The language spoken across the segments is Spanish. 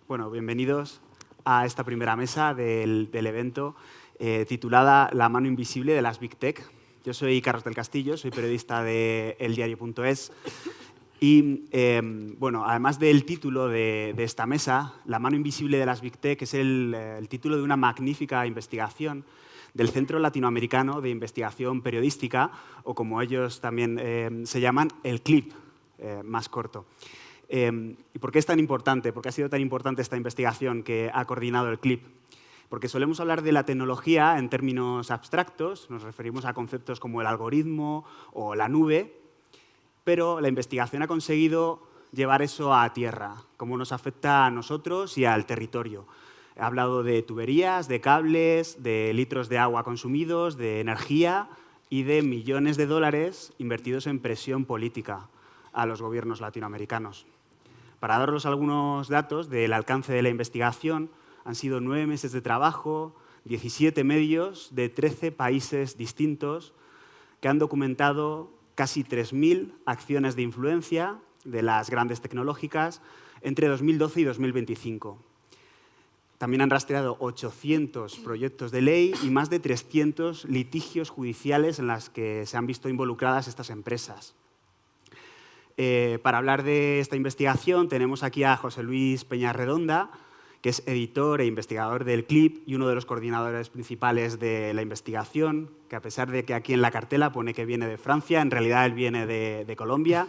Bueno, bienvenidos a esta primera mesa del evento titulada La mano invisible de las Big Tech. Yo soy Carlos del Castillo, soy periodista de eldiario.es y, bueno, además del título de esta mesa, La mano invisible de las Big Tech es el título de una magnífica investigación del Centro Latinoamericano de Investigación Periodística, o como ellos también se llaman, el CLIP, más corto. ¿Y por qué es tan importante? ¿Por qué ha sido tan importante esta investigación que ha coordinado el CLIP? Porque solemos hablar de la tecnología en términos abstractos, nos referimos a conceptos como el algoritmo o la nube, pero la investigación ha conseguido llevar eso a tierra, cómo nos afecta a nosotros y al territorio. He hablado de tuberías, de cables, de litros de agua consumidos, de energía y de millones de dólares invertidos en presión política a los gobiernos latinoamericanos. Para daros algunos datos del alcance de la investigación, han sido 9 meses de trabajo, 17 medios de 13 países distintos que han documentado casi 3.000 acciones de influencia de las grandes tecnológicas entre 2012 y 2025. También han rastreado 800 proyectos de ley y más de 300 litigios judiciales en los que se han visto involucradas estas empresas. Para hablar de esta investigación tenemos aquí a José Luis Peñarredonda, que es editor e investigador del CLIP y uno de los coordinadores principales de la investigación, que a pesar de que aquí en la cartela pone que viene de Francia, en realidad él viene de Colombia.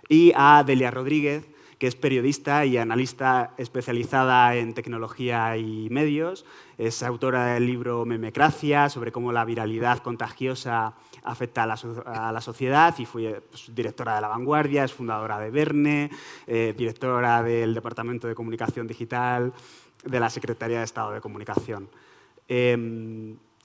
Y a Delia Rodríguez, que es periodista y analista especializada en tecnología y medios. Es autora del libro Memecracia, sobre cómo la viralidad contagiosa afecta a la sociedad, y fue directora de La Vanguardia, es fundadora de Verne, directora del Departamento de Comunicación Digital de la Secretaría de Estado de Comunicación.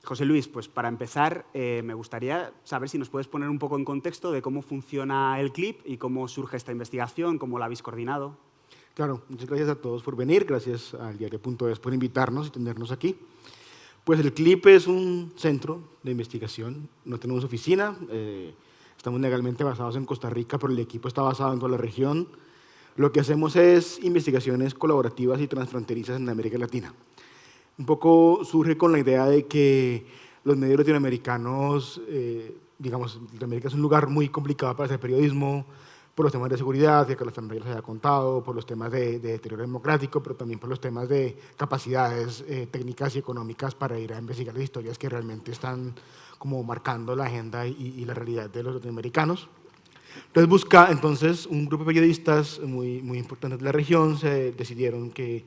José Luis, pues para empezar, me gustaría saber si nos puedes poner un poco en contexto de cómo funciona el CLIP y cómo surge esta investigación, cómo la habéis coordinado. Claro, muchas gracias a todos por venir, gracias al diario.es por invitarnos y tenernos aquí. Pues el CLIP es un centro de investigación, no tenemos oficina, estamos legalmente basados en Costa Rica, pero el equipo está basado en toda la región. Lo que hacemos es investigaciones colaborativas y transfronterizas en América Latina. Un poco surge con la idea de que los medios latinoamericanos, digamos, Latinoamérica es un lugar muy complicado para hacer periodismo, por los temas de seguridad, que Carlos también les había contado, por los temas de deterioro democrático, pero también por los temas de capacidades técnicas y económicas para ir a investigar las historias que realmente están como marcando la agenda y la realidad de los latinoamericanos. Entonces un grupo de periodistas muy importantes de la región se decidieron que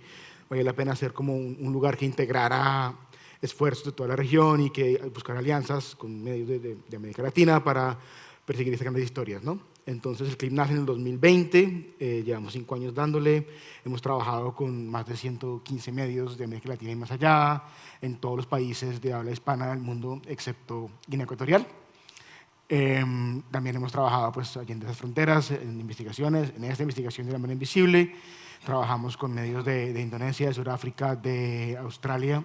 valía la pena hacer como un lugar que integrara esfuerzos de toda la región y que buscar alianzas con medios de América Latina para perseguir estas grandes historias, ¿no? Entonces el CLIP nace en el 2020, llevamos 5 años dándole, hemos trabajado con más de 115 medios de América Latina y más allá, en todos los países de habla hispana del mundo, excepto Guinea Ecuatorial. También hemos trabajado pues, allá en esas fronteras, en investigaciones, en esta investigación de la mano invisible. Trabajamos con medios de Indonesia, de Sudáfrica, de Australia,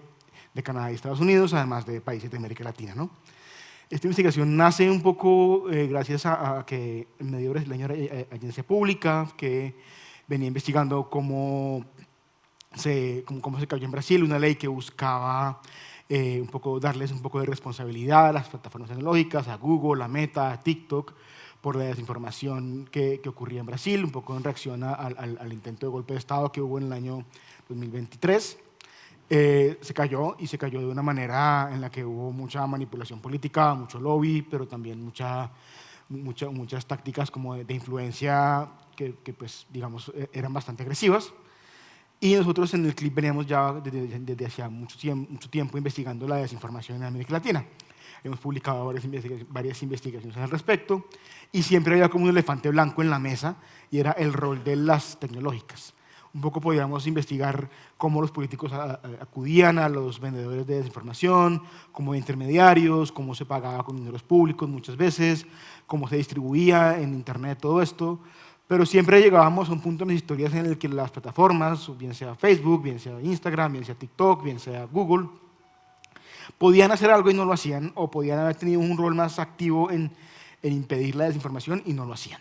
de Canadá y Estados Unidos, además de países de América Latina, ¿no? Esta investigación nace un poco gracias a que el medio brasileño Agencia Pública, que venía investigando cómo se cayó en Brasil una ley que buscaba un poco darles un poco de responsabilidad a las plataformas tecnológicas, a Google, a Meta, a TikTok, por la desinformación que ocurría en Brasil, un poco en reacción al intento de golpe de Estado que hubo en el año 2023. Se cayó de una manera en la que hubo mucha manipulación política, mucho lobby, pero también muchas tácticas como de influencia que pues, digamos, eran bastante agresivas. Y nosotros en el CLIP veníamos ya desde hacía mucho tiempo investigando la desinformación en América Latina. Hemos publicado varias investigaciones al respecto y siempre había como un elefante blanco en la mesa y era el rol de las tecnológicas. Un poco podíamos investigar cómo los políticos acudían a los vendedores de desinformación, como intermediarios, cómo se pagaba con dineros públicos muchas veces, cómo se distribuía en Internet todo esto, pero siempre llegábamos a un punto en las historias en el que las plataformas, bien sea Facebook, bien sea Instagram, bien sea TikTok, bien sea Google, podían hacer algo y no lo hacían, o podían haber tenido un rol más activo en impedir la desinformación y no lo hacían.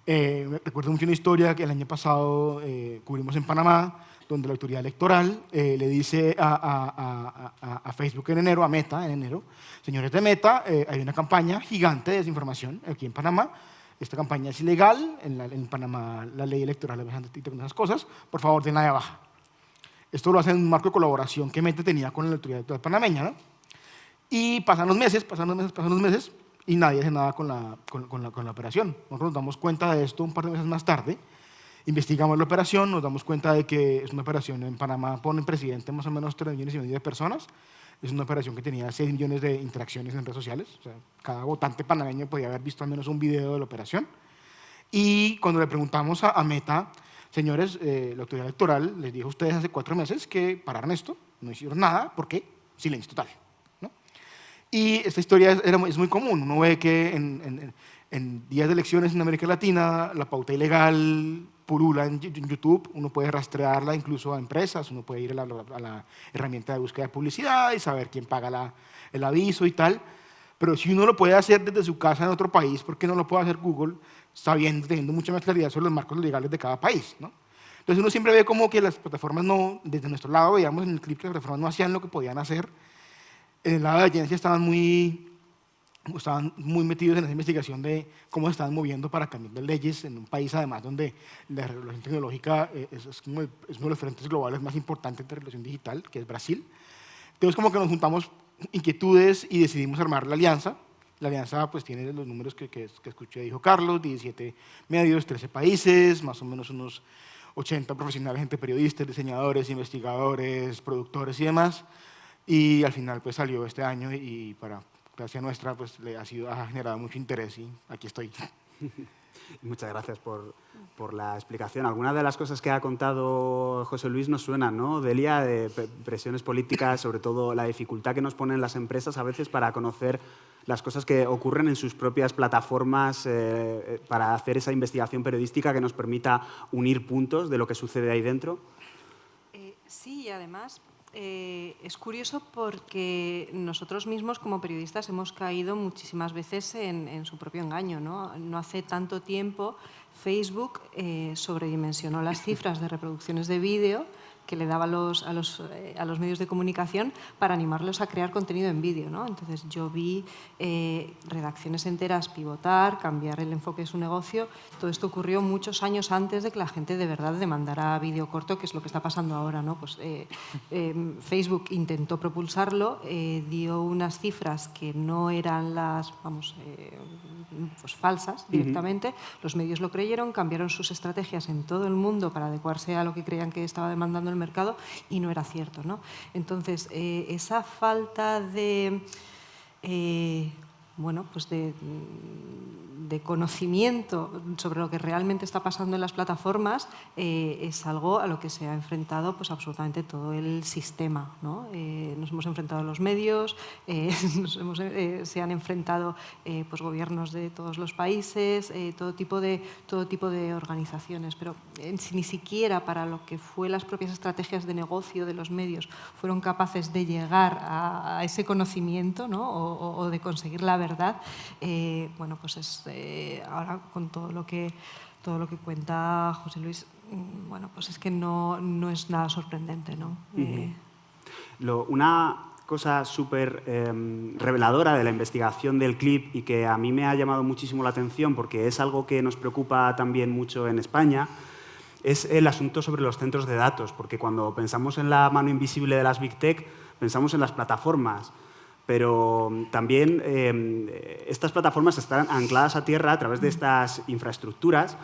Recuerdo mucho una historia que el año pasado cubrimos en Panamá, donde la autoridad electoral le dice a Facebook en enero, a Meta en enero: señores de Meta, hay una campaña gigante de desinformación aquí en Panamá. Esta campaña es ilegal, en Panamá la ley electoral es bastante estricta con esas cosas, por favor, denla de baja. Esto lo hace en un marco de colaboración que Meta tenía con la autoridad electoral panameña, ¿no? Y pasan los meses, y nadie hace nada con la operación. Nosotros nos damos cuenta de esto un par de meses más tarde, investigamos la operación, nos damos cuenta de que es una operación en Panamá, pone en presidente más o menos 3,5 millones de personas. Es una operación que tenía 6 millones de interacciones en redes sociales. O sea, cada votante panameño podía haber visto al menos un video de la operación. Y cuando le preguntamos a Meta: señores, la autoridad electoral les dijo a ustedes hace 4 meses que pararan esto, no hicieron nada, ¿por qué? Silencio total, ¿no? Y esta historia es muy común. Uno ve que en días de elecciones en América Latina la pauta ilegal pulula en YouTube. Uno puede rastrearla incluso a empresas, uno puede ir a la herramienta de búsqueda de publicidad y saber quién paga el aviso y tal. Pero si uno lo puede hacer desde su casa en otro país, ¿por qué no lo puede hacer Google, teniendo mucha más claridad sobre los marcos legales de cada país, ¿no? Entonces uno siempre ve como que las plataformas no, desde nuestro lado, veíamos en el clip que las plataformas no hacían lo que podían hacer. En el lado de la agencia estaban muy metidos en esa investigación de cómo se estaban moviendo para cambiar las leyes en un país, además, donde la regulación tecnológica es uno de los frentes globales más importantes de regulación digital, que es Brasil. Entonces, como que nos juntamos inquietudes y decidimos armar la alianza. La alianza pues tiene los números que escuché, dijo Carlos: 17 medios, 13 países, más o menos unos 80 profesionales, gente periodistas, diseñadores, investigadores, productores y demás. Y al final pues salió este año y para gracia nuestra pues ha generado mucho interés y aquí estoy. Muchas gracias por la explicación. Algunas de las cosas que ha contado José Luis nos suenan, ¿no, Delia? De presiones políticas, sobre todo la dificultad que nos ponen las empresas a veces para conocer las cosas que ocurren en sus propias plataformas, para hacer esa investigación periodística que nos permita unir puntos de lo que sucede ahí dentro. Sí, y además es curioso porque nosotros mismos como periodistas hemos caído muchísimas veces en su propio engaño, ¿no? No hace tanto tiempo Facebook sobredimensionó las cifras de reproducciones de vídeo que le daba a los medios de comunicación para animarlos a crear contenido en vídeo, ¿no? Entonces yo vi redacciones enteras pivotar, cambiar el enfoque de su negocio. Todo esto ocurrió muchos años antes de que la gente de verdad demandara vídeo corto, que es lo que está pasando ahora, ¿no? Pues, Facebook intentó propulsarlo, dio unas cifras que no eran las, pues falsas directamente. Los medios lo creyeron, cambiaron sus estrategias en todo el mundo para adecuarse a lo que creían que estaba demandando el mercado y no era cierto, ¿no? Entonces, esa falta de, pues de conocimiento sobre lo que realmente está pasando en las plataformas es algo a lo que se ha enfrentado pues absolutamente todo el sistema, ¿no? Nos hemos enfrentado los medios, se han enfrentado pues gobiernos de todos los países, todo tipo de organizaciones, pero ni siquiera para lo que fue las propias estrategias de negocio de los medios fueron capaces de llegar a ese conocimiento, ¿no? o de conseguir la verdad. Pues es ahora con todo lo que cuenta José Luis, pues es que no es nada sorprendente, ¿no? Una cosa súper reveladora de la investigación del clip y que a mí me ha llamado muchísimo la atención porque es algo que nos preocupa también mucho en España es el asunto sobre los centros de datos, porque cuando pensamos en la mano invisible de las Big Tech pensamos en las plataformas. Pero también estas plataformas están ancladas a tierra a través de estas infraestructuras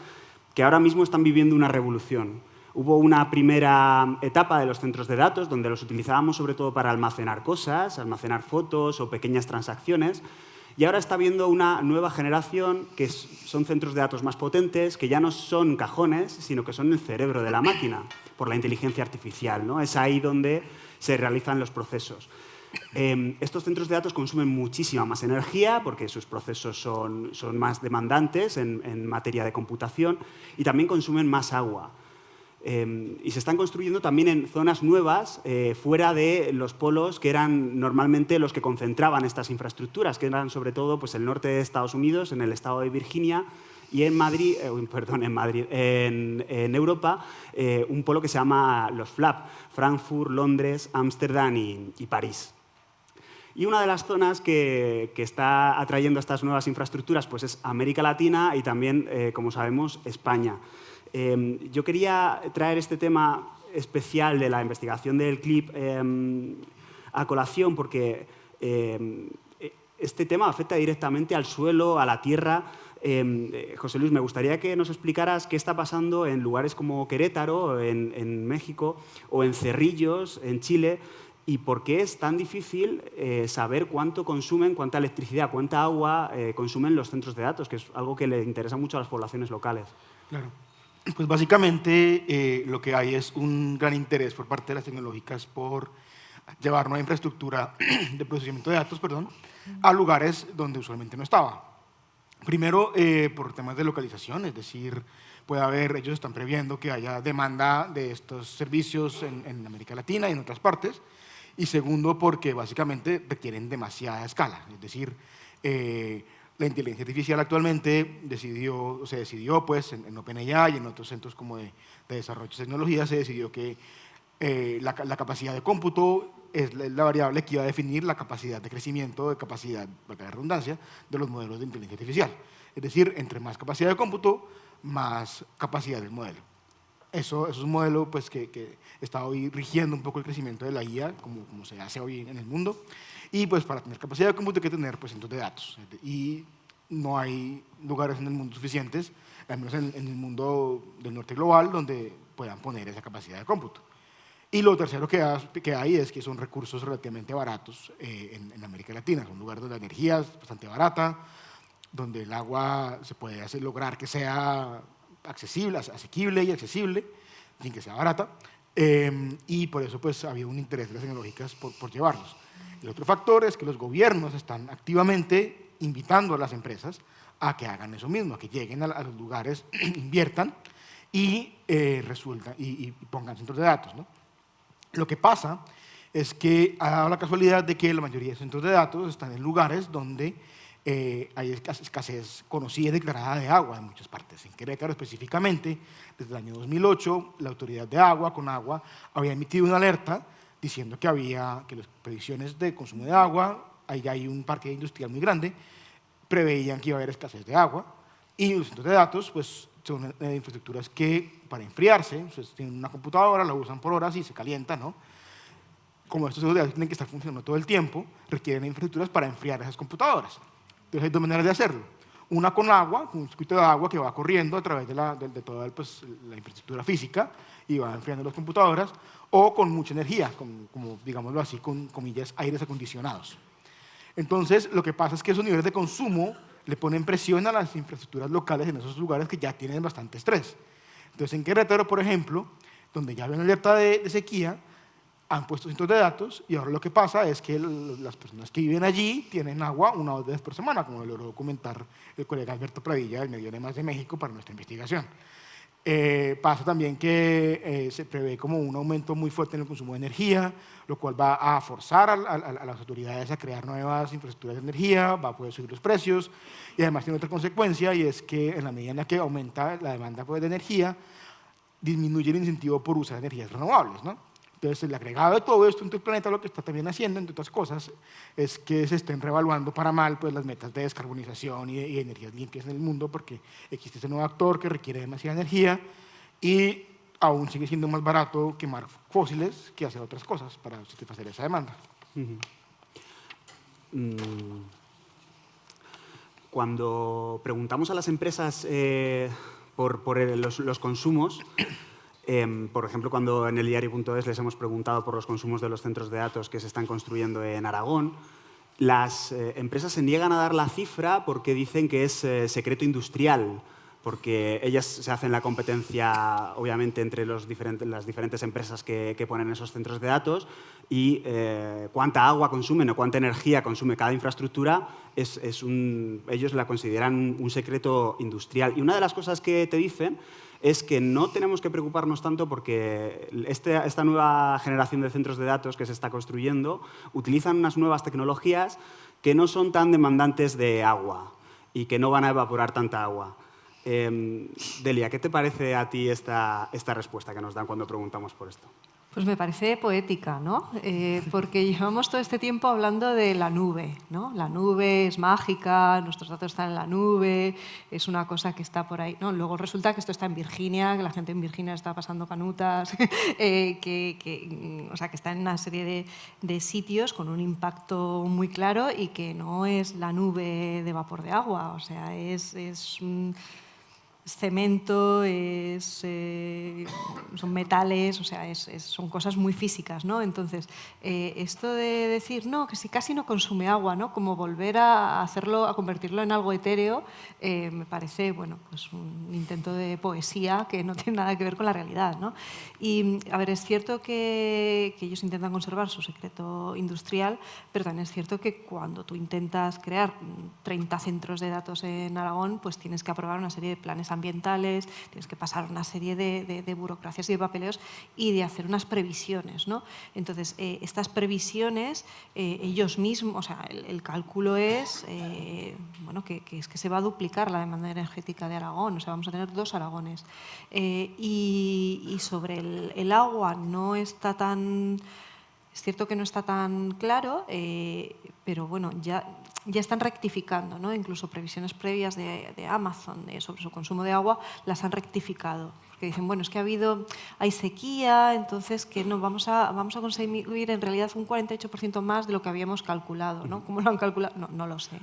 que ahora mismo están viviendo una revolución. Hubo una primera etapa de los centros de datos donde los utilizábamos sobre todo para almacenar cosas, almacenar fotos o pequeñas transacciones. Y ahora está habiendo una nueva generación que son centros de datos más potentes, que ya no son cajones, sino que son el cerebro de la máquina, por la inteligencia artificial, ¿no? Es ahí donde se realizan los procesos. Estos centros de datos consumen muchísima más energía porque sus procesos son más demandantes en materia de computación y también consumen más agua. Y se están construyendo también en zonas nuevas, fuera de los polos que eran normalmente los que concentraban estas infraestructuras, que eran sobre todo pues, el norte de Estados Unidos, en el estado de Virginia y en Madrid, en Europa, un polo que se llama los FLAP, Frankfurt, Londres, Ámsterdam y París. Y una de las zonas que está atrayendo estas nuevas infraestructuras pues es América Latina y también, como sabemos, España. Yo quería traer este tema especial de la investigación del CLIP a colación porque este tema afecta directamente al suelo, a la tierra. José Luis, me gustaría que nos explicaras qué está pasando en lugares como Querétaro, en México, o en Cerrillos, en Chile, y por qué es tan difícil saber cuánto consumen, cuánta electricidad, cuánta agua consumen los centros de datos, que es algo que le interesa mucho a las poblaciones locales. Claro. Pues básicamente lo que hay es un gran interés por parte de las tecnológicas por llevar nueva infraestructura de procesamiento de datos, a lugares donde usualmente no estaba. Primero, por temas de localización, es decir, ellos están previendo que haya demanda de estos servicios en América Latina y en otras partes. Y segundo, porque básicamente requieren demasiada escala, es decir, la inteligencia artificial actualmente se decidió pues, en OpenAI y en otros centros como de desarrollo de tecnología, se decidió que la capacidad de cómputo es la variable que iba a definir la capacidad de crecimiento, de capacidad, valga la redundancia, de los modelos de inteligencia artificial. Es decir, entre más capacidad de cómputo, más capacidad del modelo. Eso es un modelo pues, que está hoy rigiendo un poco el crecimiento de la IA, como se hace hoy en el mundo. Y pues, para tener capacidad de cómputo hay que tener pues, centros de datos. Y no hay lugares en el mundo suficientes, al menos en el mundo del norte global, donde puedan poner esa capacidad de cómputo. Y lo tercero que hay es que son recursos relativamente baratos en América Latina. Son lugares donde la energía es bastante barata, donde el agua se puede lograr que sea asequible y accesible, sin que sea barata, y por eso pues, había un interés de las tecnológicas por llevarlos. El otro factor es que los gobiernos están activamente invitando a las empresas a que hagan eso mismo, a que lleguen a los lugares, inviertan y pongan centros de datos, ¿no? Lo que pasa es que ha dado la casualidad de que la mayoría de centros de datos están en lugares donde hay escasez conocida y declarada de agua en muchas partes. En Querétaro específicamente, desde el año 2008, la Autoridad de Agua, Conagua, había emitido una alerta diciendo que las predicciones de consumo de agua, ahí hay un parque industrial muy grande, preveían que iba a haber escasez de agua, y los centros de datos pues, son infraestructuras que para enfriarse, pues, tienen una computadora, la usan por horas y se calienta, ¿no? Como estos centros de datos tienen que estar funcionando todo el tiempo, requieren infraestructuras para enfriar esas computadoras. Entonces hay dos maneras de hacerlo. Una con agua, con un circuito de agua que va corriendo a través de toda pues, la infraestructura física y va enfriando las computadoras, o con mucha energía, como digámoslo así, con comillas, aires acondicionados. Entonces, lo que pasa es que esos niveles de consumo le ponen presión a las infraestructuras locales en esos lugares que ya tienen bastante estrés. Entonces, en Querétaro, por ejemplo, donde ya había una alerta de sequía, han puesto centros de datos y ahora lo que pasa es que las personas que viven allí tienen agua 1 o 2 veces por semana, como logró documentar el colega Alberto Pradilla del Medio de Más de México para nuestra investigación. Pasa también que se prevé como un aumento muy fuerte en el consumo de energía, lo cual va a forzar a las autoridades a crear nuevas infraestructuras de energía, va a poder subir los precios y además tiene otra consecuencia y es que en la medida en la que aumenta la demanda pues, de energía, disminuye el incentivo por usar energías renovables, ¿no? Entonces, el agregado de todo esto en el planeta lo que está también haciendo, entre otras cosas, es que se estén reevaluando para mal pues, las metas de descarbonización y de energías limpias en el mundo, porque existe este nuevo actor que requiere demasiada energía y aún sigue siendo más barato quemar fósiles que hacer otras cosas para satisfacer esa demanda. Cuando preguntamos a las empresas por los consumos, por ejemplo, cuando en el diario.es les hemos preguntado por los consumos de los centros de datos que se están construyendo en Aragón, las empresas se niegan a dar la cifra porque dicen que es secreto industrial, porque ellas se hacen la competencia, obviamente, entre las diferentes empresas que ponen esos centros de datos y cuánta agua consumen o cuánta energía consume cada infraestructura, ellos la consideran un secreto industrial. Y una de las cosas que te dicen es que no tenemos que preocuparnos tanto porque esta nueva generación de centros de datos que se está construyendo utilizan unas nuevas tecnologías que no son tan demandantes de agua y que no van a evaporar tanta agua. Delia, ¿qué te parece a ti esta respuesta que nos dan cuando preguntamos por esto? Pues me parece poética, ¿no? Porque llevamos todo este tiempo hablando de la nube, ¿no? La nube es mágica, nuestros datos están en la nube, es una cosa que está por ahí, ¿no? Luego resulta que esto está en Virginia, que la gente en Virginia está pasando canutas, o sea, que está en una serie de sitios con un impacto muy claro y que no es la nube de vapor de agua, o sea, es cemento, son metales, o sea, son cosas muy físicas, ¿no? Entonces, esto de decir, no, que si casi no consume agua, ¿no? Como volver a hacerlo, a convertirlo en algo etéreo, me parece, bueno, pues un intento de poesía que no tiene nada que ver con la realidad, ¿no? Y, a ver, es cierto que ellos intentan conservar su secreto industrial, pero también es cierto que cuando tú intentas crear 30 centros de datos en Aragón, pues tienes que aprobar una serie de planes ambientales, tienes que pasar una serie de burocracias y de papeleos y de hacer unas previsiones, ¿no? Entonces, estas previsiones, ellos mismos, o sea, el cálculo es bueno, que se va a duplicar la demanda energética de Aragón, o sea, vamos a tener 2 Aragones. Y sobre el agua no está tan... Es cierto que no está tan claro, pero bueno, ya están rectificando, ¿no? Incluso previsiones previas de Amazon sobre su consumo de agua las han rectificado. Porque dicen, bueno, es que hay sequía, entonces que no, vamos a conseguir en realidad un 48% más de lo que habíamos calculado, ¿no? ¿Cómo lo han calculado? No lo sé.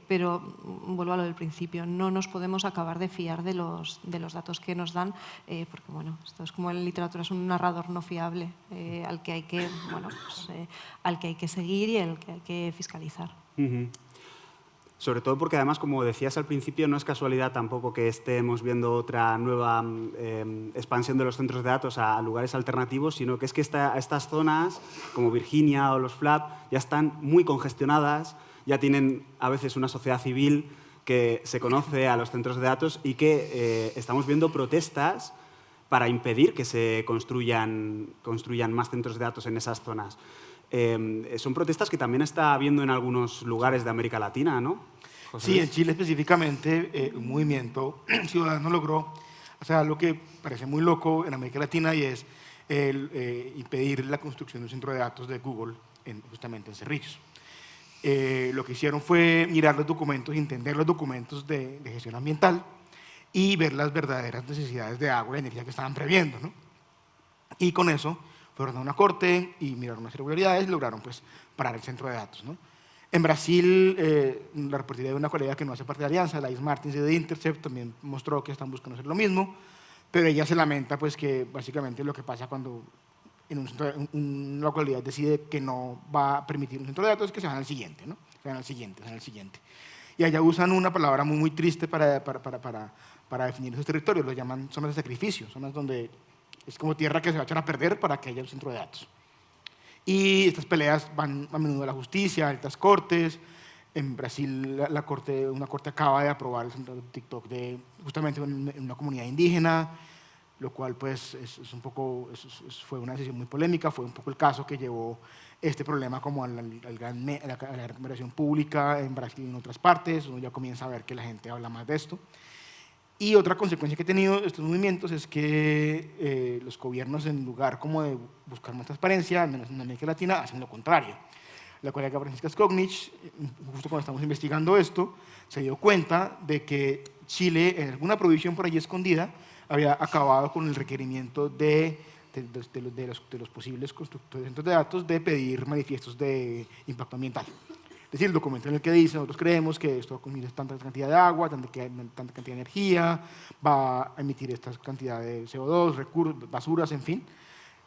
Pero vuelvo a lo del principio, no nos podemos acabar de fiar de los datos que nos dan, porque bueno, esto es como en literatura, es un narrador no fiable al que hay que, bueno, pues, al que hay que seguir y al que hay que fiscalizar. Sobre todo porque además, como decías al principio, no es casualidad tampoco que estemos viendo otra nueva expansión de los centros de datos a lugares alternativos, sino que es que estas zonas, como Virginia o los FLAP, ya están muy congestionadas, ya tienen a veces una sociedad civil que se conoce a los centros de datos y que estamos viendo protestas para impedir que se construyan más centros de datos en esas zonas. Son protestas que también está habiendo en algunos lugares de América Latina, ¿no? José Sí, Luis. en Chile específicamente un movimiento ciudadano logró hacer algo que parece muy loco en América Latina y es impedir la construcción de un centro de datos de Google justamente en Cerrillos. Lo que hicieron fue mirar los documentos, entender los documentos de gestión ambiental y ver las verdaderas necesidades de agua y energía que estaban previendo, ¿no? Y con eso fueron a una corte y miraron unas irregularidades y lograron pues, parar el centro de datos, ¿no? En Brasil, la reportería de una colega que no hace parte de la alianza, Laís Martins de The Intercept, también mostró que están buscando hacer lo mismo, pero ella se lamenta pues, que básicamente lo que pasa cuando en una localidad decide que no va a permitir un centro de datos es que se van al siguiente, ¿no? Se van al siguiente. Y allá usan una palabra muy, muy triste para definir esos territorios, lo llaman zonas de sacrificio, zonas donde es como tierra que se va a echar a perder para que haya un centro de datos. Y estas peleas van a menudo a la justicia, a altas cortes. En Brasil, una corte acaba de aprobar el centro de TikTok justamente en una comunidad indígena, lo cual pues, fue una decisión muy polémica, fue un poco el caso que llevó este problema como a la gran recuperación pública en Brasil y en otras partes. Uno ya comienza a ver que la gente habla más de esto. Y otra consecuencia que han tenido estos movimientos es que los gobiernos, en lugar como de buscar más transparencia, al menos en América Latina, hacen lo contrario. La colega Francisca Skognic, justo cuando estamos investigando esto, se dio cuenta de que Chile, en alguna provisión por allí escondida, había acabado con el requerimiento de los posibles constructores de centros de datos de pedir manifiestos de impacto ambiental. Es decir, el documento en el que dice, nosotros creemos que esto consume tanta cantidad de agua, tanta cantidad de energía, va a emitir esta cantidad de CO2, recursos, basuras, en fin.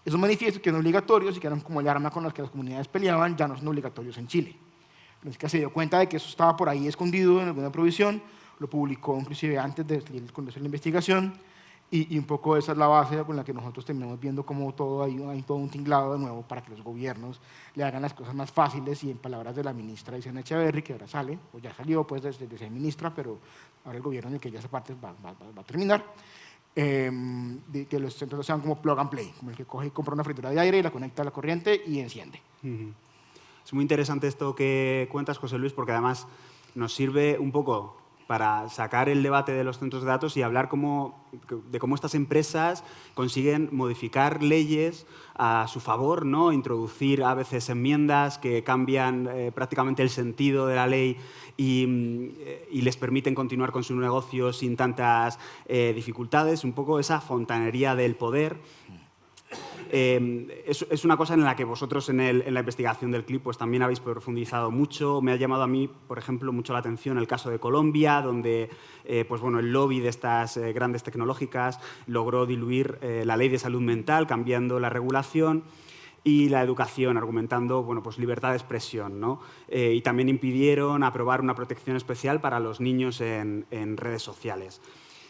Esos manifiestos que eran obligatorios y que eran como el arma con las que las comunidades peleaban, ya no son obligatorios en Chile. Francisca se dio cuenta de que eso estaba por ahí escondido en alguna provisión, lo publicó inclusive antes de hacer la investigación, y un poco esa es la base con la que nosotros terminamos viendo cómo hay todo un tinglado de nuevo para que los gobiernos le hagan las cosas más fáciles y en palabras de la ministra Isiana Echeverry, que ahora sale, o ya salió pues desde ser ministra, pero ahora el gobierno en el que ella hace parte va a terminar, de que los centros sean como plug and play, como el que coge y compra una fritura de aire y la conecta a la corriente y enciende. Es muy interesante esto que cuentas, José Luis, porque además nos sirve un poco para sacar el debate de los centros de datos y hablar de cómo estas empresas consiguen modificar leyes a su favor, ¿no? Introducir a veces enmiendas que cambian prácticamente el sentido de la ley y les permiten continuar con su negocio sin tantas dificultades. Un poco esa fontanería del poder. Es una cosa en la que vosotros en la investigación del clip pues, también habéis profundizado mucho. Me ha llamado a mí, por ejemplo, mucho la atención el caso de Colombia, donde pues, bueno, el lobby de estas grandes tecnológicas logró diluir la ley de salud mental, cambiando la regulación, y la educación, argumentando bueno, pues, libertad de expresión, ¿no? Y también impidieron aprobar una protección especial para los niños en redes sociales.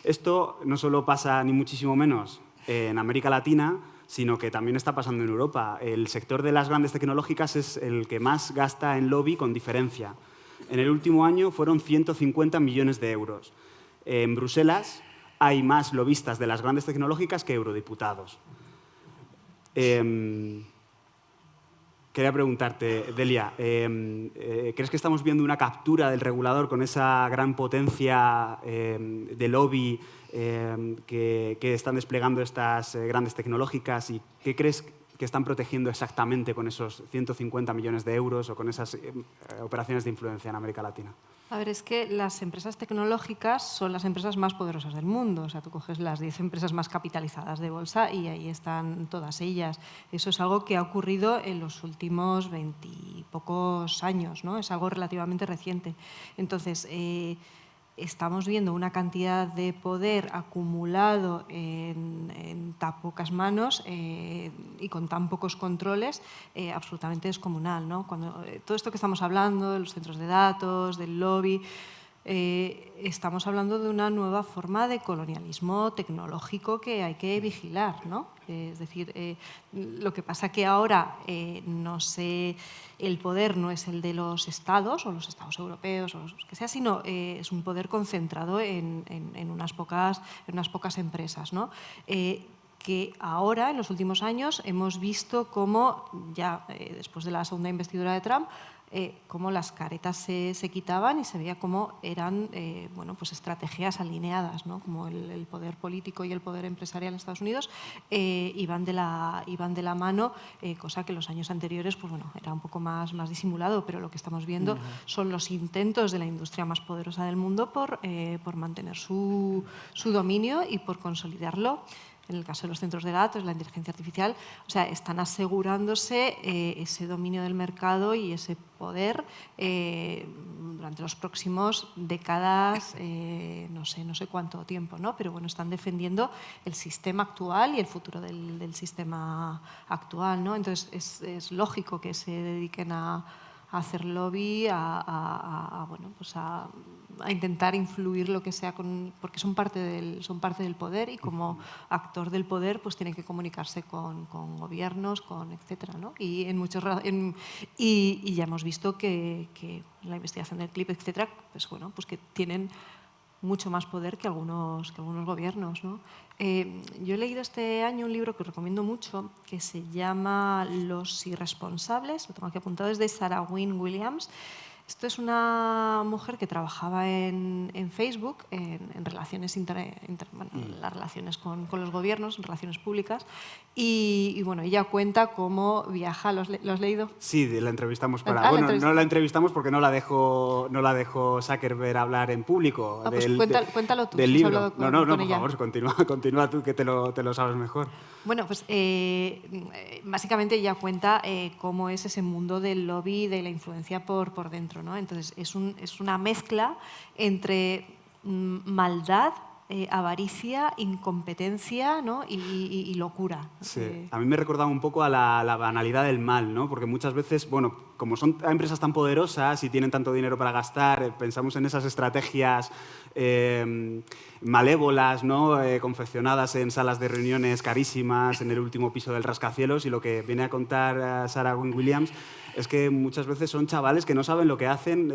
Esto no solo pasa, ni muchísimo menos, en América Latina, sino que también está pasando en Europa. El sector de las grandes tecnológicas es el que más gasta en lobby con diferencia. En el último año fueron 150 millones de euros. En Bruselas hay más lobistas de las grandes tecnológicas que eurodiputados. Quería preguntarte, Delia, ¿crees que estamos viendo una captura del regulador con esa gran potencia de lobby que están desplegando estas grandes tecnológicas? ¿Y qué crees que están protegiendo exactamente con esos 150 millones de euros o con esas operaciones de influencia en América Latina? A ver, es que las empresas tecnológicas son las empresas más poderosas del mundo. O sea, tú coges las 10 empresas más capitalizadas de bolsa y ahí están todas ellas. Eso es algo que ha ocurrido en los últimos 20 y pocos años, ¿no? Es algo relativamente reciente. Entonces, estamos viendo una cantidad de poder acumulado en tan pocas manos y con tan pocos controles absolutamente descomunal, ¿no? Todo esto que estamos hablando, de los centros de datos, del lobby, estamos hablando de una nueva forma de colonialismo tecnológico que hay que vigilar, ¿no? Es decir, lo que pasa que ahora el poder no es el de los estados o los estados europeos o los que sea, sino es un poder concentrado en unas pocas empresas, ¿no? Que ahora, en los últimos años, hemos visto cómo, ya después de la segunda investidura de Trump, cómo las caretas se quitaban y se veía cómo eran bueno, pues estrategias alineadas, ¿no? Como el poder político y el poder empresarial en Estados Unidos iban de la mano, cosa que en los años anteriores pues, bueno, era un poco más disimulado, pero lo que estamos viendo son los intentos de la industria más poderosa del mundo por mantener su dominio y por consolidarlo. En el caso de los centros de datos, la inteligencia artificial, o sea, están asegurándose ese dominio del mercado y ese poder durante los próximos décadas, no sé cuánto tiempo, ¿no? Pero bueno, están defendiendo el sistema actual y el futuro del sistema actual, ¿no? Entonces, es lógico que se dediquen a hacer lobby, bueno, pues a intentar influir lo que sea, porque son parte del poder y como actor del poder pues tienen que comunicarse con gobiernos, etcétera, ¿no? Y y ya hemos visto que la investigación del clip, etcétera, pues bueno, pues que tienen mucho más poder que algunos gobiernos, ¿no? Yo he leído este año un libro que recomiendo mucho que se llama Los irresponsables, lo tengo aquí apuntado, es de Sarah Wynne Williams. Esto es una mujer que trabajaba en Facebook, en relaciones las relaciones con los gobiernos, en relaciones públicas, y bueno, ella cuenta cómo viaja. ¿Lo has leído? Sí, la entrevistamos no la entrevistamos porque no la dejó Zuckerberg hablar en público. Pues cuéntalo tú. Del si libro. Has hablado No, con por ella. favor, continúa tú, que te lo sabes mejor. Bueno, pues básicamente ella cuenta cómo es ese mundo del lobby, de la influencia por dentro, ¿no? Entonces, es una mezcla entre maldad, avaricia, incompetencia, ¿no? y locura. Sí. A mí me recordaba un poco a la banalidad del mal, ¿no? Porque muchas veces, bueno, como son empresas tan poderosas y tienen tanto dinero para gastar, pensamos en esas estrategias malévolas, ¿no? Confeccionadas en salas de reuniones carísimas, en el último piso del rascacielos, y lo que viene a contar Sarah Wynne Williams es que muchas veces son chavales que no saben lo que hacen,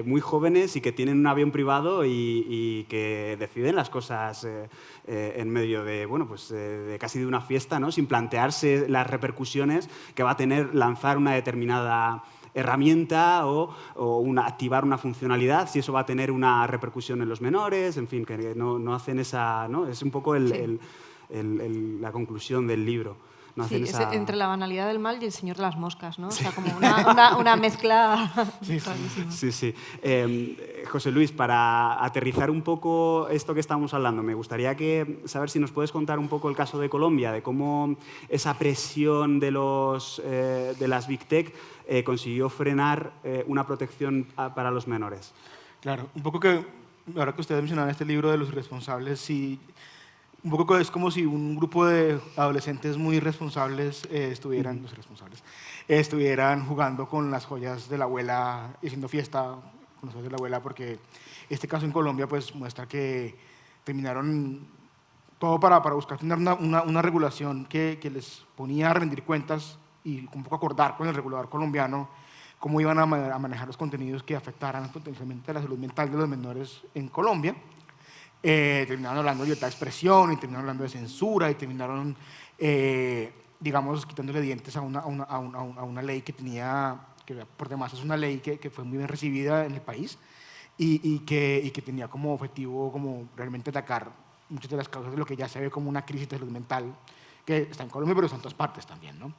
muy jóvenes y que tienen un avión privado y que deciden las cosas en medio de, bueno, pues, de casi de una fiesta, ¿no? Sin plantearse las repercusiones que va a tener lanzar una determinada herramienta o activar una funcionalidad, si eso va a tener una repercusión en los menores, en fin, que no hacen esa... ¿no? Es un poco la conclusión del libro. No Sí, esa... es entre la banalidad del mal y el señor de las moscas, ¿no? Sí. O sea, como una mezcla rarísima. Sí, sí. José Luis, para aterrizar un poco esto que estamos hablando, me gustaría saber si nos puedes contar un poco el caso de Colombia, de cómo esa presión de las Big Tech consiguió frenar una protección para los menores. Claro, un poco que, ahora que ustedes mencionaban este libro de los irresponsables, sí, un poco es como si un grupo de adolescentes muy responsables estuvieran jugando con las joyas de la abuela y haciendo fiesta con las joyas de la abuela, porque este caso en Colombia pues muestra que terminaron todo para buscar tener una regulación que les ponía a rendir cuentas y un poco acordar con el regulador colombiano cómo iban a manejar los contenidos que afectaran potencialmente la salud mental de los menores en Colombia. Terminaron hablando de libertad de expresión y terminaron hablando de censura y terminaron, digamos, quitándole dientes a una ley que tenía, que por demás es una ley que fue muy bien recibida en el país y que tenía como objetivo como realmente atacar muchas de las causas de lo que ya se ve como una crisis de salud mental que está en Colombia, pero está en todas partes también, ¿no?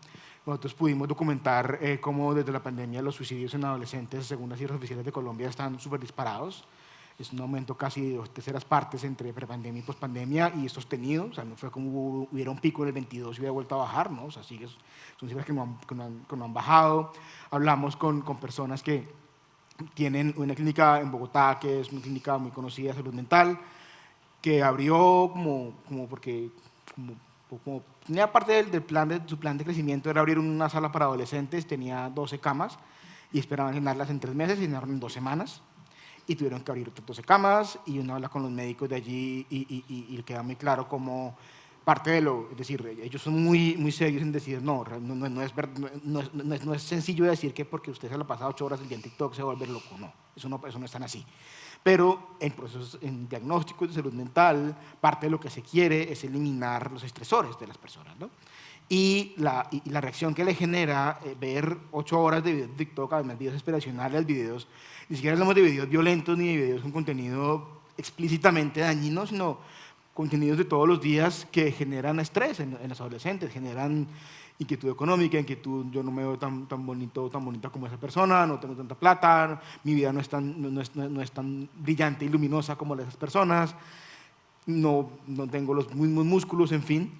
Nosotros pudimos documentar cómo desde la pandemia los suicidios en adolescentes, según las cifras oficiales de Colombia, están súper disparados. Es un aumento casi de 2/3 entre prepandemia y pospandemia y es sostenido. O sea, no fue como hubiera un pico en el 22 y hubiera vuelto a bajar, ¿no? O sea, son cifras que no han bajado. Hablamos con personas que tienen una clínica en Bogotá, que es una clínica muy conocida de salud mental, que abrió porque tenía parte de su plan de crecimiento era abrir una sala para adolescentes, tenía 12 camas y esperaban llenarlas en 3 meses y llenaron en 2 semanas. Y tuvieron que abrir otras 12 camas y uno habla con los médicos de allí y queda muy claro como parte de es decir, ellos son muy serios en decir no es sencillo decir que porque usted se lo pasa 8 horas al día en TikTok se va a volver loco, no, eso no es tan así. Pero en procesos, en diagnósticos de salud mental, parte de lo que se quiere es eliminar los estresores de las personas, ¿no? Y la reacción que le genera ver 8 horas de videos de TikTok, además videos aspiracionales, videos, ni siquiera hablamos de videos violentos ni de videos con contenido explícitamente dañino, sino contenidos de todos los días que generan estrés en los adolescentes, generan inquietud económica, inquietud, yo no me veo tan bonito o tan bonita como esa persona, no tengo tanta plata, mi vida no es tan brillante y luminosa como la de esas personas, no tengo los mismos músculos, en fin.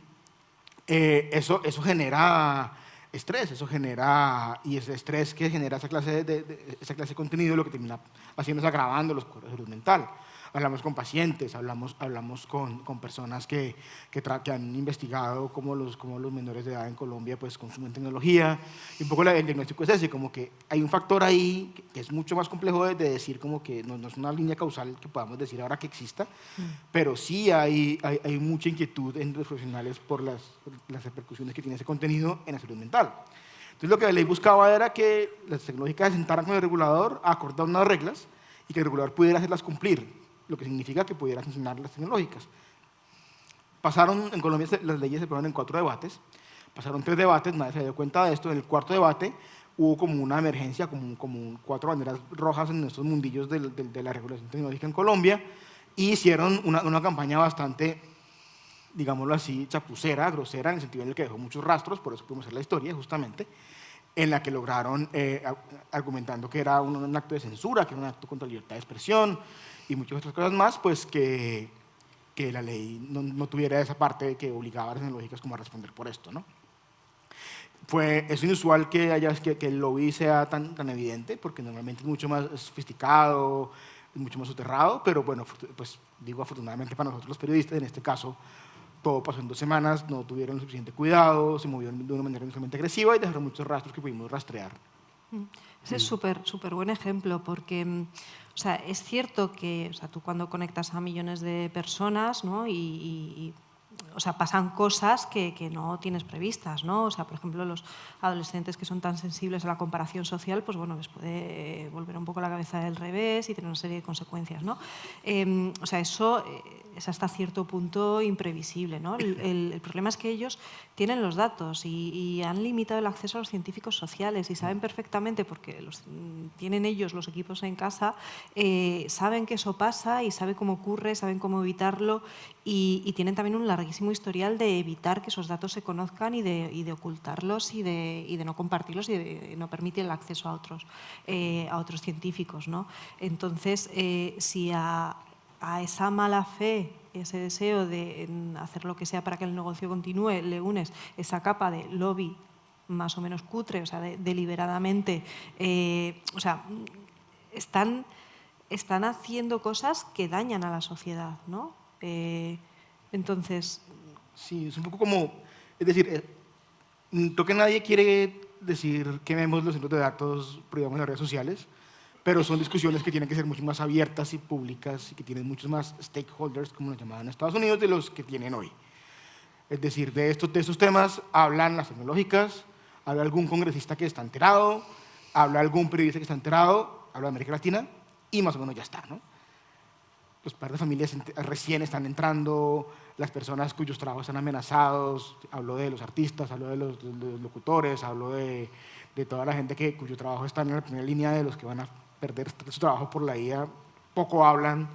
Eso genera estrés, y ese estrés que genera esa clase de contenido lo que termina haciendo es agravando los cuadros de salud mental. Hablamos con pacientes, hablamos con personas que han investigado cómo los menores de edad en Colombia pues, consumen tecnología. Y un poco el diagnóstico es ese, como que hay un factor ahí que es mucho más complejo de decir, como que no es una línea causal que podamos decir ahora que exista, pero sí hay mucha inquietud entre los profesionales por las repercusiones que tiene ese contenido en la salud mental. Entonces lo que la ley buscaba era que las tecnológicas se sentaran con el regulador a acordar unas reglas y que el regulador pudiera hacerlas cumplir, lo que significa que pudiera funcionar las tecnológicas. En Colombia las leyes se aprobaron en 4 debates, pasaron 3 debates, nadie se dio cuenta de esto. En el 4º debate hubo como una emergencia, como 4 banderas rojas en estos mundillos de la regulación tecnológica en Colombia, y hicieron una campaña bastante, digámoslo así, chapucera, grosera, en el sentido en el que dejó muchos rastros, por eso pudimos hacer la historia justamente, en la que lograron, argumentando que era un acto de censura, que era un acto contra la libertad de expresión, y muchas otras cosas más, pues que la ley no tuviera esa parte que obligaba a las tecnológicas como a responder por esto, ¿no? Es inusual que el lobby sea tan evidente, porque normalmente es mucho más sofisticado, es mucho más soterrado, pero bueno, pues digo afortunadamente para nosotros los periodistas, en este caso, todo pasó en 2 semanas, no tuvieron suficiente cuidado, se movieron de una manera inicialmente agresiva y dejaron muchos rastros que pudimos rastrear. Ese es súper buen ejemplo porque o sea, es cierto que o sea, tú cuando conectas a millones de personas, ¿no? y o sea, pasan cosas que no tienes previstas, ¿no? O sea, por ejemplo, los adolescentes que son tan sensibles a la comparación social, pues bueno, les puede volver un poco la cabeza del revés y tener una serie de consecuencias, ¿no? O sea, eso es hasta cierto punto imprevisible, ¿no? El problema es que ellos tienen los datos y han limitado el acceso a los científicos sociales y saben perfectamente, porque tienen ellos los equipos en casa, saben que eso pasa y saben cómo ocurre, saben cómo evitarlo y tienen también un larguísimo historial de evitar que esos datos se conozcan y de ocultarlos y de no compartirlos y de no permitir el acceso a otros científicos, ¿no? Entonces, si a esa mala fe, ese deseo de hacer lo que sea para que el negocio continúe, le unes esa capa de lobby más o menos cutre, o sea, deliberadamente, o sea, están haciendo cosas que dañan a la sociedad, ¿no? Entonces... Sí, es un poco como, es decir, creo que nadie quiere decir que vemos los centros de datos privados en las redes sociales, pero son discusiones que tienen que ser mucho más abiertas y públicas y que tienen muchos más stakeholders, como lo llamaban en Estados Unidos, de los que tienen hoy. Es decir, de estos temas hablan las tecnológicas, habla algún congresista que está enterado, habla algún periodista que está enterado, habla de América Latina y más o menos ya está, ¿no? Los padres de familias recién están entrando, las personas cuyos trabajos están amenazados, hablo de los artistas, hablo de los locutores, hablo de toda la gente cuyo trabajo está en la primera línea, de los que van a perder su trabajo por la IA, poco hablan.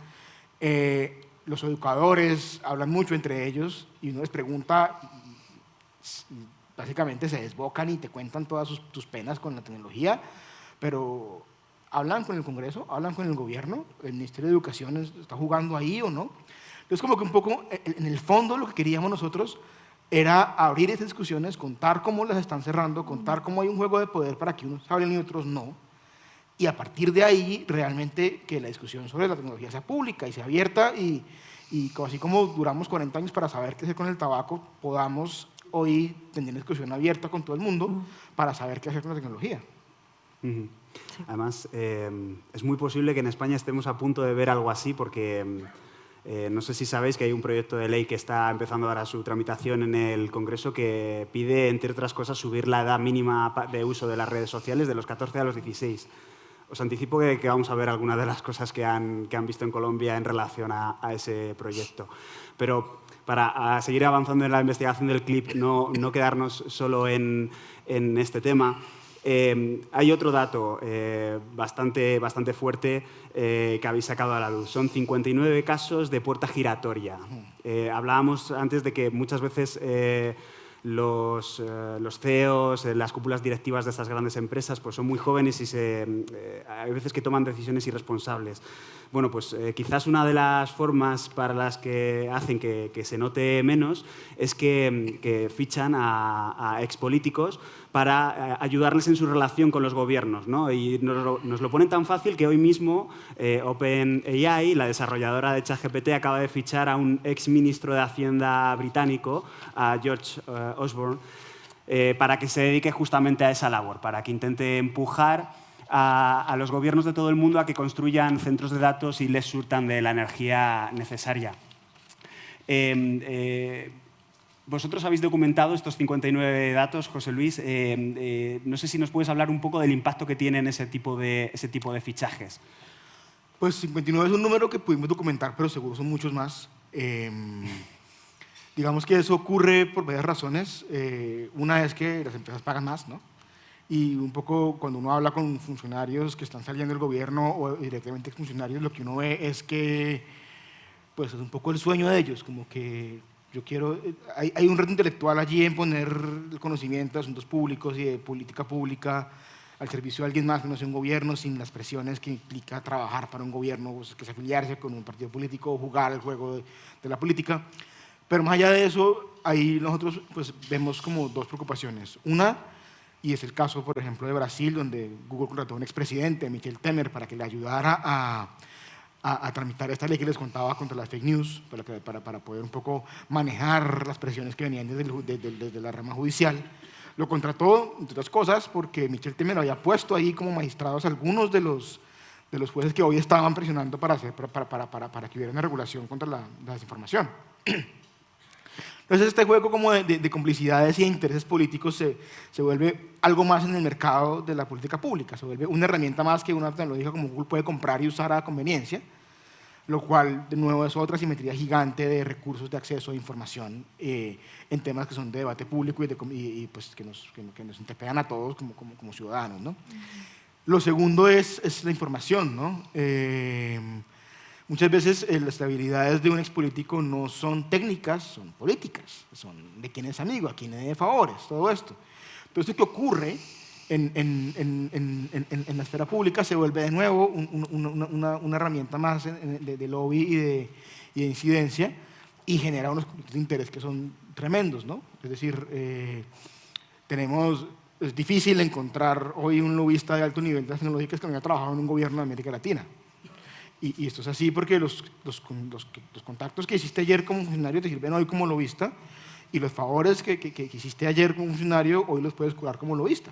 Los educadores hablan mucho entre ellos y uno les pregunta y básicamente se desbocan y te cuentan todas tus penas con la tecnología, pero ¿hablan con el Congreso? ¿Hablan con el gobierno? ¿El Ministerio de Educación está jugando ahí o no? Entonces, como que un poco, en el fondo, lo que queríamos nosotros era abrir esas discusiones, contar cómo las están cerrando, contar cómo hay un juego de poder para que unos hablen y otros no, y a partir de ahí, realmente, que la discusión sobre la tecnología sea pública y sea abierta, y así como duramos 40 años para saber qué hacer con el tabaco, podamos hoy tener una discusión abierta con todo el mundo para saber qué hacer con la tecnología. Sí. Además, es muy posible que en España estemos a punto de ver algo así, porque no sé si sabéis que hay un proyecto de ley que está empezando ahora su tramitación en el Congreso que pide, entre otras cosas, subir la edad mínima de uso de las redes sociales de los 14 a los 16. Os anticipo que vamos a ver algunas de las cosas que han visto en Colombia en relación a ese proyecto. Pero para seguir avanzando en la investigación del clip, no quedarnos solo en este tema, hay otro dato bastante fuerte que habéis sacado a la luz. Son 59 casos de puerta giratoria. Hablábamos antes de que muchas veces los CEOs, las cúpulas directivas de estas grandes empresas, pues son muy jóvenes y hay veces que toman decisiones irresponsables. Bueno, pues quizás una de las formas para las que hacen que se note menos es que fichan a expolíticos para ayudarles en su relación con los gobiernos, ¿no? Y nos lo ponen tan fácil que hoy mismo OpenAI, la desarrolladora de ChatGPT, acaba de fichar a un exministro de Hacienda británico, a George Osborne, para que se dedique justamente a esa labor, para que intente empujar a los gobiernos de todo el mundo a que construyan centros de datos y les surtan de la energía necesaria. Vosotros habéis documentado estos 59 datos, José Luis. No sé si nos puedes hablar un poco del impacto que tienen ese tipo de fichajes. Pues 59 es un número que pudimos documentar, pero seguro son muchos más. Digamos que eso ocurre por varias razones. Una es que las empresas pagan más, ¿no? Y un poco cuando uno habla con funcionarios que están saliendo del gobierno o directamente exfuncionarios, lo que uno ve es que pues, es un poco el sueño de ellos, como que yo quiero... Hay un reto intelectual allí en poner el conocimiento de asuntos públicos y de política pública al servicio de alguien más que no sea un gobierno, sin las presiones que implica trabajar para un gobierno, pues, que es afiliarse con un partido político o jugar el juego de la política. Pero más allá de eso, ahí nosotros pues, vemos como dos preocupaciones. Una, y es el caso, por ejemplo, de Brasil, donde Google contrató a un expresidente, Michel Temer, para que le ayudara a tramitar esta ley que les contaba contra las fake news, para poder un poco manejar las presiones que venían desde la rama judicial. Lo contrató, entre otras cosas, porque Michel Temer había puesto ahí como magistrados algunos de los jueces que hoy estaban presionando para que hubiera una regulación contra la desinformación. Entonces este juego como de complicidades y de intereses políticos se vuelve algo más en el mercado de la política pública, se vuelve una herramienta más que una tecnología como Google puede comprar y usar a conveniencia, lo cual de nuevo es otra simetría gigante de recursos de acceso a información en temas que son de debate público y pues que nos interpelan a todos como ciudadanos, ¿no? Lo segundo es la información, ¿no? Muchas veces las habilidades de un expolítico no son técnicas, son políticas, son de quién es amigo, a quién le debe favores, todo esto. Pero esto que ocurre en la esfera pública se vuelve de nuevo una herramienta más de lobby y de incidencia y genera unos conflictos de interés que son tremendos, ¿no? Es decir, es difícil encontrar hoy un lobista de alto nivel de las tecnológicas que no haya trabajado en un gobierno de América Latina. Y esto es así porque los contactos que hiciste ayer como funcionario te sirven hoy como lobista y los favores que hiciste ayer como funcionario hoy los puedes cobrar como lobista.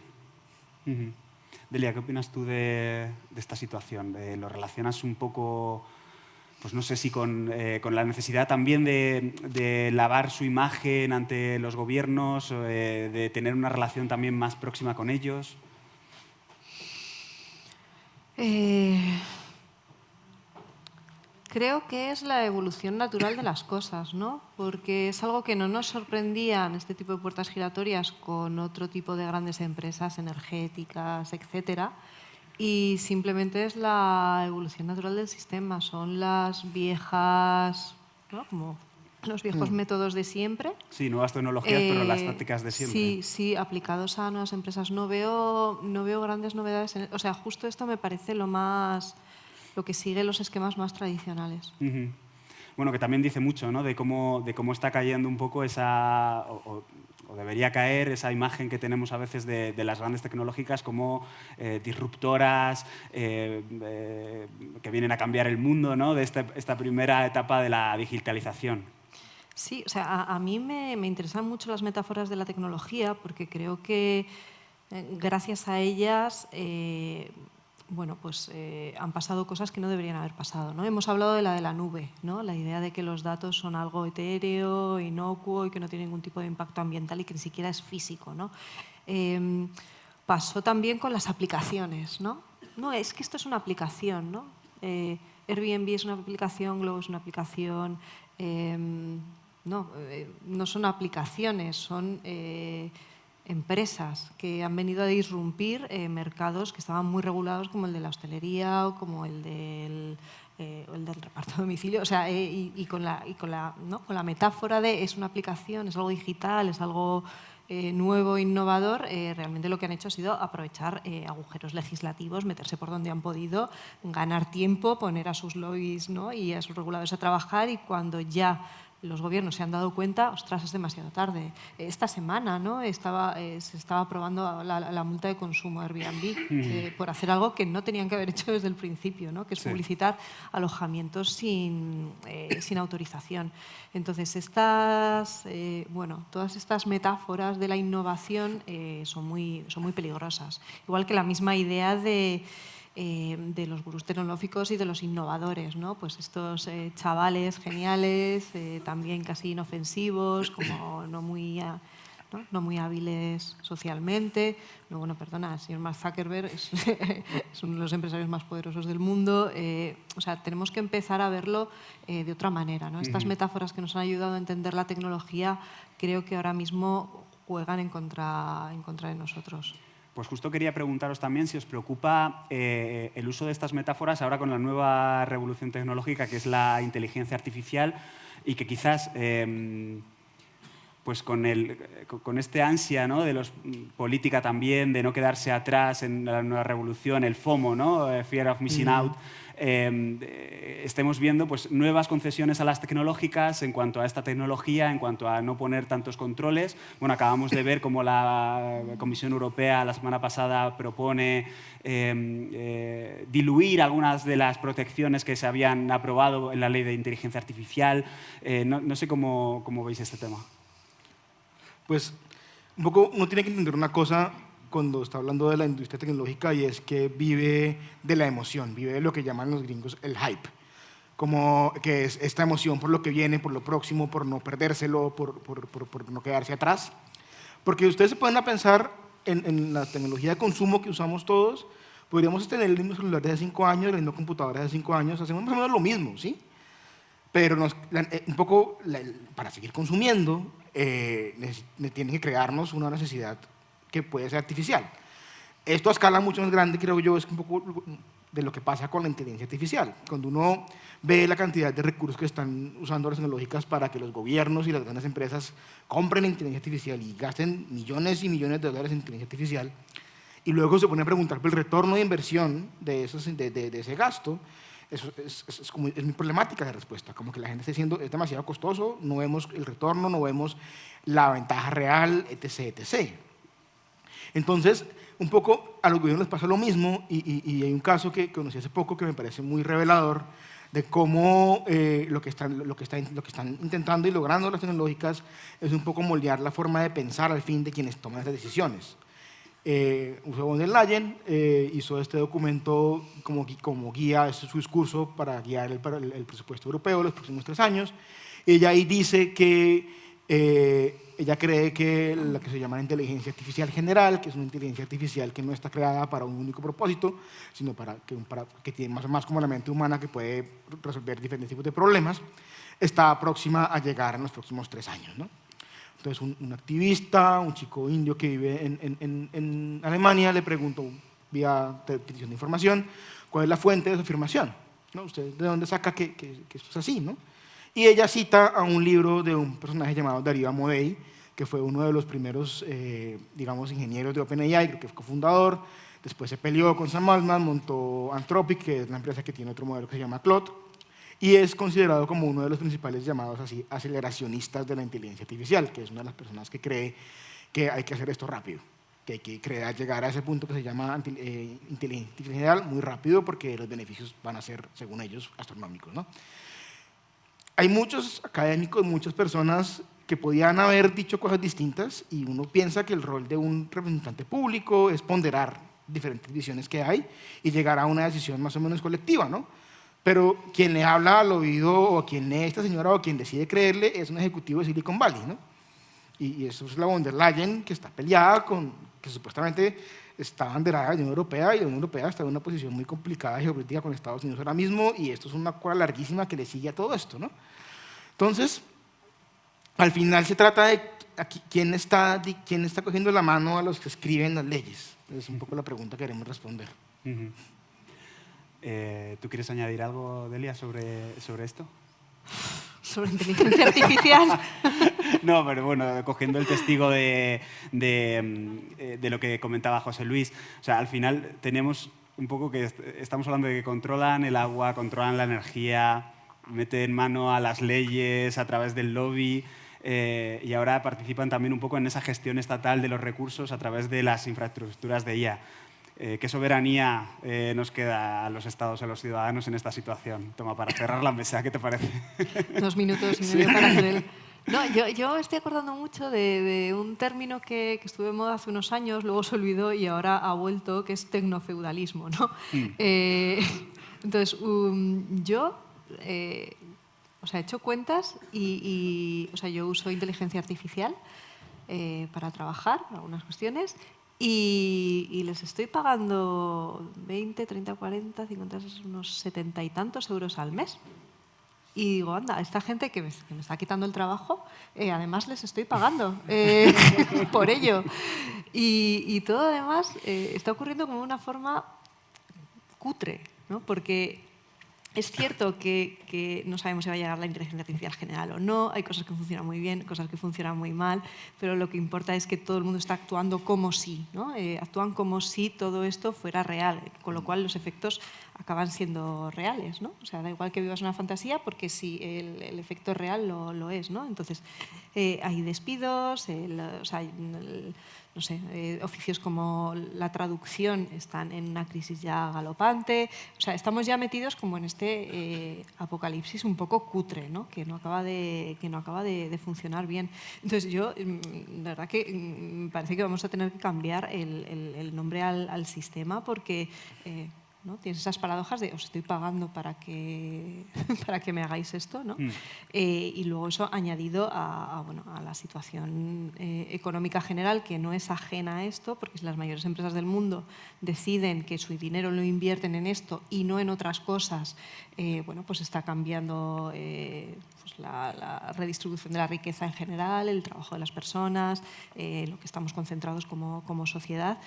Delia, ¿qué opinas tú de esta situación? ¿Lo relacionas un poco, pues no sé si con la necesidad también de lavar su imagen ante los gobiernos, de tener una relación también más próxima con ellos? Creo que es la evolución natural de las cosas, ¿no? Porque es algo que no nos sorprendía en este tipo de puertas giratorias con otro tipo de grandes empresas energéticas, etcétera, y simplemente es la evolución natural del sistema. Son las viejas, ¿no? Como los viejos métodos de siempre. Sí, nuevas tecnologías, pero las tácticas de siempre. Sí, aplicados a nuevas empresas. No veo grandes novedades. O sea, justo esto me parece lo que sigue los esquemas más tradicionales. Bueno, que también dice mucho, ¿no? de cómo está cayendo un poco esa, o debería caer esa imagen que tenemos a veces de las grandes tecnológicas como disruptoras, que vienen a cambiar el mundo, ¿no? De esta primera etapa de la digitalización. Sí, o sea, a mí me interesan mucho las metáforas de la tecnología porque creo que gracias a ellas bueno, pues han pasado cosas que no deberían haber pasado, ¿no? Hemos hablado de la nube, ¿no? La idea de que los datos son algo etéreo, inocuo y que no tiene ningún tipo de impacto ambiental y que ni siquiera es físico, ¿no? Pasó también con las aplicaciones, ¿no? No, es que esto es una aplicación, ¿no? Airbnb es una aplicación, Globo es una aplicación. No son aplicaciones, son empresas que han venido a disrumpir mercados que estaban muy regulados como el de la hostelería o como el del reparto a domicilio, o sea, con la metáfora de es una aplicación, es algo digital, es algo nuevo, innovador, realmente lo que han hecho ha sido aprovechar agujeros legislativos, meterse por donde han podido, ganar tiempo, poner a sus lobbies, ¿no? Y a sus reguladores a trabajar, y cuando ya los gobiernos se han dado cuenta, ostras, es demasiado tarde. Esta semana, ¿no? se estaba aprobando la multa de consumo de Airbnb por hacer algo que no tenían que haber hecho desde el principio, ¿no? Que es publicitar alojamientos sin autorización. Entonces, todas estas metáforas de la innovación son muy peligrosas. Igual que la misma idea de los gurús tecnológicos y de los innovadores, ¿no? Pues estos chavales geniales, también casi inofensivos, como no muy hábiles socialmente. No, bueno, perdona, el señor Mark Zuckerberg es uno de los empresarios más poderosos del mundo. O sea, tenemos que empezar a verlo de otra manera, ¿no? Estas metáforas que nos han ayudado a entender la tecnología creo que ahora mismo juegan en contra de nosotros. Pues justo quería preguntaros también si os preocupa el uso de estas metáforas ahora con la nueva revolución tecnológica que es la inteligencia artificial y que quizás pues con este ansia, ¿no? de los política también, de no quedarse atrás en la nueva revolución, el FOMO, ¿no? Fear of Missing Out, estemos viendo pues, nuevas concesiones a las tecnológicas en cuanto a esta tecnología, en cuanto a no poner tantos controles. Bueno, acabamos de ver cómo la Comisión Europea la semana pasada propone diluir algunas de las protecciones que se habían aprobado en la Ley de Inteligencia Artificial. No sé cómo veis este tema. Pues un poco uno tiene que entender una cosa cuando está hablando de la industria tecnológica y es que vive de la emoción, vive de lo que llaman los gringos el hype. como que es esta emoción por lo que viene, por lo próximo, por no perdérselo, por no quedarse atrás. Porque ustedes se pueden a pensar en la tecnología de consumo que usamos todos, podríamos tener el mismo celular de hace 5 años, la misma computadora de hace 5 años, hacemos más o menos lo mismo, ¿sí? Pero un poco para seguir consumiendo, tienen que crearnos una necesidad que puede ser artificial. Esto a escala mucho más grande, creo yo, es un poco de lo que pasa con la inteligencia artificial. Cuando uno ve la cantidad de recursos que están usando las tecnológicas para que los gobiernos y las grandes empresas compren inteligencia artificial y gasten millones y millones de dólares en inteligencia artificial, y luego se pone a preguntar por el retorno de inversión de ese gasto, es muy problemática la respuesta, como que la gente está diciendo es demasiado costoso, no vemos el retorno, no vemos la ventaja real, etc. etc. Entonces, un poco a los gobiernos les pasa lo mismo, y hay un caso que conocí hace poco que me parece muy revelador de cómo lo que están intentando y logrando las tecnológicas es un poco moldear la forma de pensar al fin de quienes toman estas decisiones. Ursula von der Leyen hizo este documento como guía, este es su discurso para guiar el presupuesto europeo los próximos 3 años. Ella ahí dice que ella cree que la que se llama inteligencia artificial general, que es una inteligencia artificial que no está creada para un único propósito, sino que tiene más como la mente humana que puede resolver diferentes tipos de problemas, está próxima a llegar en los próximos 3 años, ¿no? Entonces, un activista, un chico indio que vive en Alemania, le preguntó vía petición de información cuál es la fuente de su afirmación, ¿no? ¿Usted de dónde saca que esto es así, no? Y ella cita a un libro de un personaje llamado Darío Amodei, que fue uno de los primeros, digamos, ingenieros de OpenAI, creo que fue cofundador. Después se peleó con Sam Altman, montó Anthropic, que es la empresa que tiene otro modelo que se llama Claude, y es considerado como uno de los principales llamados así aceleracionistas de la inteligencia artificial, que es una de las personas que cree que hay que hacer esto rápido, que hay que llegar a ese punto que se llama inteligencia artificial muy rápido, porque los beneficios van a ser, según ellos, astronómicos, ¿no? Hay muchos académicos, muchas personas que podían haber dicho cosas distintas, y uno piensa que el rol de un representante público es ponderar diferentes visiones que hay y llegar a una decisión más o menos colectiva, ¿no? Pero quien le habla al oído, o quien lee a esta señora, o quien decide creerle, es un ejecutivo de Silicon Valley, ¿no? Y eso es la von der Leyen, que está peleada que supuestamente está banderada de la Unión Europea, y la Unión Europea está en una posición muy complicada geopolítica con Estados Unidos ahora mismo, y esto es una cola larguísima que le sigue a todo esto, ¿no? Entonces, al final se trata de quién está cogiendo la mano a los que escriben las leyes. Es un poco la pregunta que queremos responder. ¿Tú quieres añadir algo, Delia, sobre esto? ¿Sobre inteligencia artificial? No, pero bueno, cogiendo el testigo de lo que comentaba José Luis, o sea, al final tenemos un poco que estamos hablando de que controlan el agua, controlan la energía, meten mano a las leyes a través del lobby, y ahora participan también un poco en esa gestión estatal de los recursos a través de las infraestructuras de IA. ¿Qué soberanía nos queda a los estados, a los ciudadanos en esta situación? Toma, para cerrar la mesa, ¿qué te parece? 2 minutos y medio para hacer el... No, yo estoy acordando mucho de un término que estuvo de moda hace unos años, luego se olvidó y ahora ha vuelto, que es tecnofeudalismo, ¿no? Entonces, yo he hecho cuentas y yo uso inteligencia artificial para trabajar algunas cuestiones, y les estoy pagando 20, 30, 40, 50, unos 70 y tantos euros al mes. Y digo, anda, esta gente que me está quitando el trabajo, además les estoy pagando por ello. Y todo además está ocurriendo como de una forma cutre, ¿no? Porque es cierto que no sabemos si va a llegar la inteligencia artificial general o no, hay cosas que funcionan muy bien, cosas que funcionan muy mal, pero lo que importa es que todo el mundo está actuando como si, ¿no? Actúan como si todo esto fuera real, con lo cual los efectos acaban siendo reales, ¿no? O sea, da igual que vivas una fantasía, porque si el efecto real lo es, ¿no? Entonces, hay despidos, no sé, oficios como la traducción están en una crisis ya galopante. O sea, estamos ya metidos como en este apocalipsis un poco cutre, ¿no? Que no acaba de funcionar bien. Entonces, yo, la verdad que me parece que vamos a tener que cambiar el nombre al sistema, porque ¿no? Tienes esas paradojas de os estoy pagando para que me hagáis esto, ¿no? Y luego eso añadido a la situación económica general, que no es ajena a esto, porque si las mayores empresas del mundo deciden que su dinero lo invierten en esto y no en otras cosas, pues está cambiando pues la redistribución de la riqueza en general, el trabajo de las personas, lo que estamos concentrados como sociedad.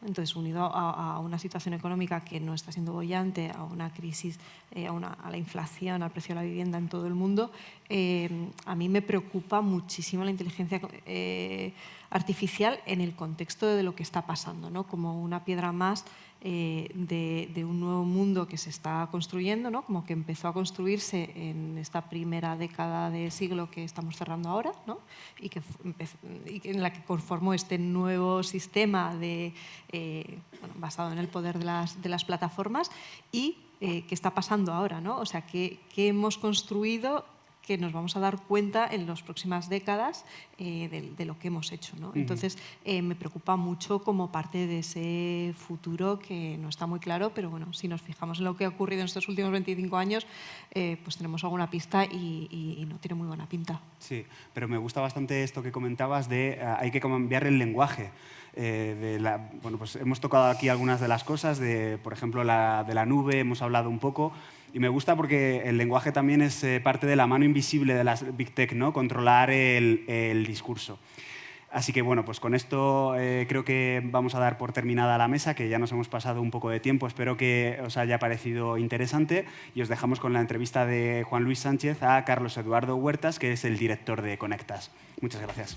Entonces, unido a una situación económica que no está siendo boyante, a una crisis, a la inflación, al precio de la vivienda en todo el mundo, a mí me preocupa muchísimo la inteligencia artificial en el contexto de lo que está pasando, ¿no? Como una piedra más de un nuevo mundo que se está construyendo, ¿no? Como que empezó a construirse en esta primera década de siglo que estamos cerrando ahora, ¿no? y en la que conformó este nuevo sistema basado en el poder de las plataformas y qué está pasando ahora, ¿no? O sea, qué hemos construido que nos vamos a dar cuenta en las próximas décadas de lo que hemos hecho, ¿no? Entonces, me preocupa mucho como parte de ese futuro que no está muy claro, pero bueno, si nos fijamos en lo que ha ocurrido en estos últimos 25 años, pues tenemos alguna pista y no tiene muy buena pinta. Sí, pero me gusta bastante esto que comentabas de hay que cambiar el lenguaje. Pues hemos tocado aquí algunas de las cosas, por ejemplo, de la nube, hemos hablado un poco. Y me gusta porque el lenguaje también es parte de la mano invisible de las Big Tech, ¿no? Controlar el discurso. Así que, bueno, pues con esto creo que vamos a dar por terminada la mesa, que ya nos hemos pasado un poco de tiempo. Espero que os haya parecido interesante y os dejamos con la entrevista de Juan Luis Sánchez a Carlos Eduardo Huertas, que es el director de Conectas. Muchas gracias.